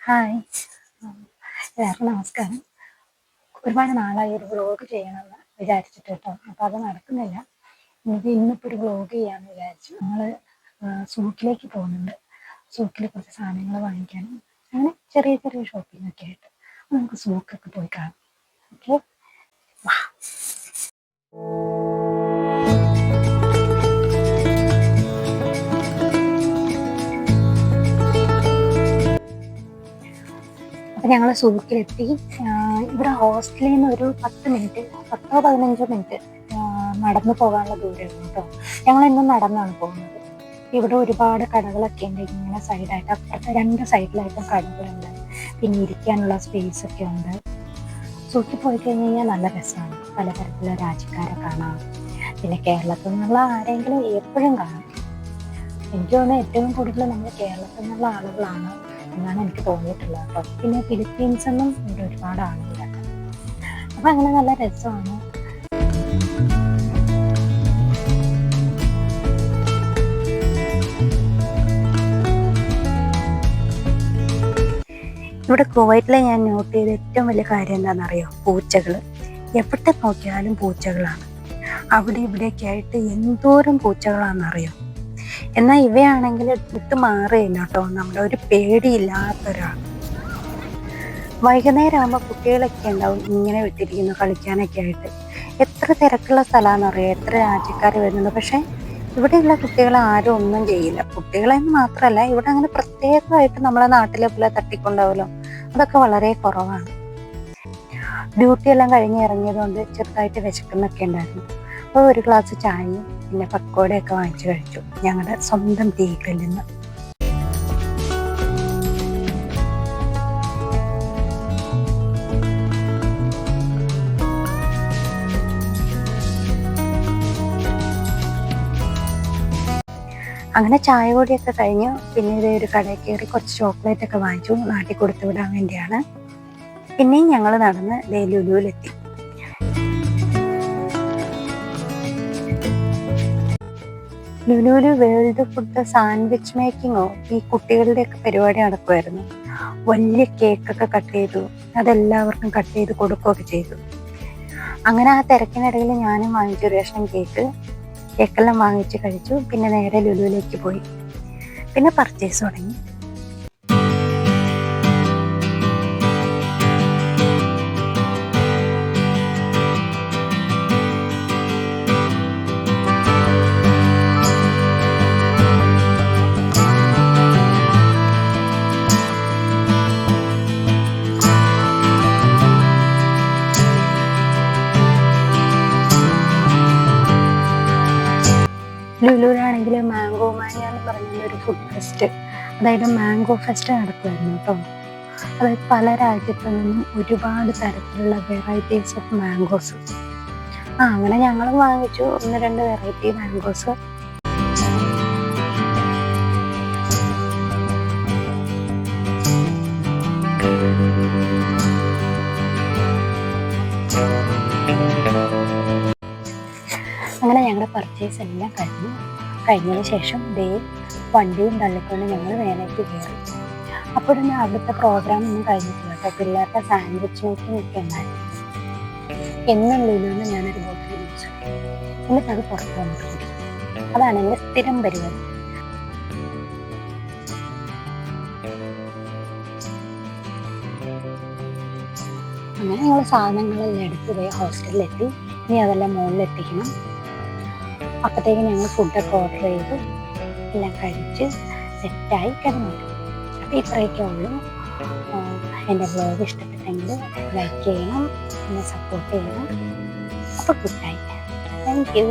Hi. എല്ലാവർക്കും നമസ്കാരം. ഒരുപാട് നാളായി ഒരു വ്ളോഗ് ചെയ്യണമെന്ന് വിചാരിച്ചിട്ട് കേട്ടോ. അപ്പോൾ അത് നടക്കുന്നില്ല. ഇന്നിപ്പോൾ ഒരു വ്ളോഗ് ചെയ്യാമെന്ന് വിചാരിച്ചു. നമ്മൾ സൂക്കിലേക്ക് പോകുന്നുണ്ട്. സൂക്കിൽ കുറച്ച് സാധനങ്ങൾ വാങ്ങിക്കാനും അങ്ങനെ ചെറിയ ചെറിയ ഷോപ്പിംഗ് ഒക്കെ ആയിട്ട് നമുക്ക് സൂക്കൊക്കെ പോയി കാണാം. ഓക്കെ. അപ്പം ഞങ്ങൾ സൂക്കിലെത്തി. ഇവിടെ ഹോസ്റ്റലിൽ നിന്ന് ഒരു 10-15 മിനിറ്റ് നടന്നു പോകാനുള്ള ദൂരമുള്ളൂ കേട്ടോ. ഞങ്ങൾ ഇന്നും നടന്നാണ് പോകുന്നത്. ഇവിടെ ഒരുപാട് കടകളൊക്കെ ഉണ്ട്. ഇങ്ങനെ സൈഡായിട്ട് അപ്പുറത്തെ 2 സൈഡിലായിട്ടും കടകളുണ്ട്. പിന്നെ ഇരിക്കാനുള്ള സ്പേസ് ഒക്കെ ഉണ്ട്. സൂക്കിൽ പോയി കഴിഞ്ഞ് കഴിഞ്ഞാൽ നല്ല രസമാണ്. പലതരത്തിലുള്ള രാജ്യക്കാരെ കാണാം. പിന്നെ കേരളത്തിൽ നിന്നുള്ള ആരെങ്കിലും എപ്പോഴും കാണാം. എനിക്ക് തോന്നുന്നത് ഏറ്റവും കൂടുതൽ നമ്മൾ കേരളത്തിൽ നിന്നുള്ള ആളുകളാണ് എന്നാണ് എനിക്ക് തോന്നിയിട്ടുള്ളത് കേട്ടോ. പിന്നെ ഫിലിപ്പീൻസൊന്നും ഇവിടെ ഒരുപാട് ആളുകളുണ്ട്. അപ്പം അങ്ങനെ നല്ല രസമാണ്. ഇവിടെ കുവൈറ്റിലെ ഞാൻ നോട്ട് ചെയ്ത ഏറ്റവും വലിയ കാര്യം എന്താണെന്നറിയോ? പൂച്ചകൾ. എവിടെ നോക്കിയാലും പൂച്ചകളാണ്. അവിടെ ഇവിടെയൊക്കെ ആയിട്ട് എന്തോരം പൂച്ചകളാണെന്നറിയോ? എന്നാൽ ഇവയാണെങ്കിൽ വിട്ട് മാറുകയില്ല കേട്ടോ. നമ്മുടെ ഒരു പേടിയില്ലാത്തൊരാൾ. വൈകുന്നേരം ആകുമ്പോൾ കുട്ടികളൊക്കെ ഉണ്ടാവും ഇങ്ങനെ വിട്ടിരിക്കുന്നു കളിക്കാനൊക്കെ ആയിട്ട്. എത്ര തിരക്കുള്ള സ്ഥലമാണെന്നറിയാം, എത്ര രാജ്യക്കാർ വരുന്നുണ്ട്. പക്ഷേ ഇവിടെയുള്ള കുട്ടികളെ ആരും ഒന്നും ചെയ്യില്ല. കുട്ടികളെന്ന് മാത്രമല്ല, ഇവിടെ അങ്ങനെ പ്രത്യേകമായിട്ട് നമ്മളെ നാട്ടിലെ പോലെ തട്ടിക്കൊണ്ടാവുമല്ലോ, അതൊക്കെ വളരെ കുറവാണ്. ഡ്യൂട്ടി എല്ലാം കഴിഞ്ഞ് ഇറങ്ങിയതുകൊണ്ട് ചെറുതായിട്ട് വിശക്കുന്നൊക്കെ ഉണ്ടായിരുന്നു. അപ്പോൾ ഒരു ഗ്ലാസ് ചായയും പിന്നെ പക്കോടയൊക്കെ വാങ്ങിച്ചു കഴിച്ചു ഞങ്ങളുടെ സ്വന്തം തീകളിൽ നിന്ന്. അങ്ങനെ ചായ കൂടിയൊക്കെ കഴിഞ്ഞു. പിന്നെ ഇതേ ഒരു കടയിൽ കയറി കുറച്ച് ചോക്ലേറ്റ് ഒക്കെ വാങ്ങിച്ചു, നാട്ടിൽ കൊടുത്തു വിടാൻ വേണ്ടിയാണ്. പിന്നെയും ഞങ്ങൾ നടന്ന് ലുലുവിലെത്തി. ലുലുവിൽ വേൾഡ് ഫുഡ് സാൻഡ്വിച്ച് മേക്കിങ്ങോ ഈ കുട്ടികളുടെയൊക്കെ പരിപാടി നടക്കുമായിരുന്നു. വലിയ കേക്കൊക്കെ കട്ട് ചെയ്തു, അതെല്ലാവർക്കും കട്ട് ചെയ്ത് കൊടുക്കുകയൊക്കെ ചെയ്തു. അങ്ങനെ ആ തിരക്കിനിടയിൽ ഞാനും വാങ്ങിച്ചു ഒരു കഷ്ണം കേക്കെല്ലാം വാങ്ങിച്ച് കഴിച്ചു. പിന്നെ നേരെ ലുലുവിലേക്ക് പോയി. പിന്നെ പർച്ചേസ് തുടങ്ങി. ലുലുവിലാണെങ്കിൽ മാംഗോ മാനിയ എന്ന് പറഞ്ഞൊരു ഫുഡ് ഫെസ്റ്റ്, അതായത് മാംഗോ ഫെസ്റ്റ് നടക്കുമായിരുന്നു കേട്ടോ. അതായത് പല രാജ്യത്തു നിന്നും ഒരുപാട് തരത്തിലുള്ള വെറൈറ്റീസ് ഓഫ് മാംഗോസ്. അങ്ങനെ ഞങ്ങൾ വാങ്ങിച്ചു 1-2 വെറൈറ്റി മാംഗോസ്. അങ്ങനെ ഞങ്ങളുടെ പർച്ചേസ് എല്ലാം കഴിഞ്ഞതിന് ശേഷം വണ്ടിയും തള്ളിക്കൊണ്ട് ഞങ്ങൾ മേലേക്ക് കയറി. അപ്പോഴൊന്നും അവിടുത്തെ പ്രോഗ്രാം ഒന്നും കഴിഞ്ഞിട്ടില്ല കേട്ടോ. പിള്ളേരുടെ സാൻഡ്വിച്ച് മേക്കിംഗ് ഒക്കെ ഉണ്ടായിരുന്നു. എന്നും ലുലുവിന് ഞാനൊരു ബോട്ടിൽ യൂസ് ചെയ്യും, എന്നിട്ട് അത് പുറത്ത് വന്നിട്ട് കുടിക്കും. അതാണ് എൻ്റെ സ്ഥിരം പരിപാടി. അങ്ങനെ ഞങ്ങൾ സാധനങ്ങളെല്ലാം എടുത്ത് ഹോസ്റ്റലിലെത്തി. ഇനി അതെല്ലാം മുകളിലെത്തിക്കണം. അപ്പോഴത്തേക്ക് ഞങ്ങൾ ഫുഡൊക്കെ ഓർഡർ ചെയ്തു, എല്ലാം കഴിച്ച് സെറ്റായി കിടന്നു. അപ്പോൾ ഇത്രയൊക്കെ ഉള്ളൂ. എൻ്റെ വ്ളോഗ് ഇഷ്ടപ്പെട്ടെങ്കിൽ ലൈക്ക് ചെയ്യണം, എന്നെ സപ്പോർട്ട് ചെയ്യണം. അപ്പോൾ ഗുഡ് നൈറ്റ്. Thank you.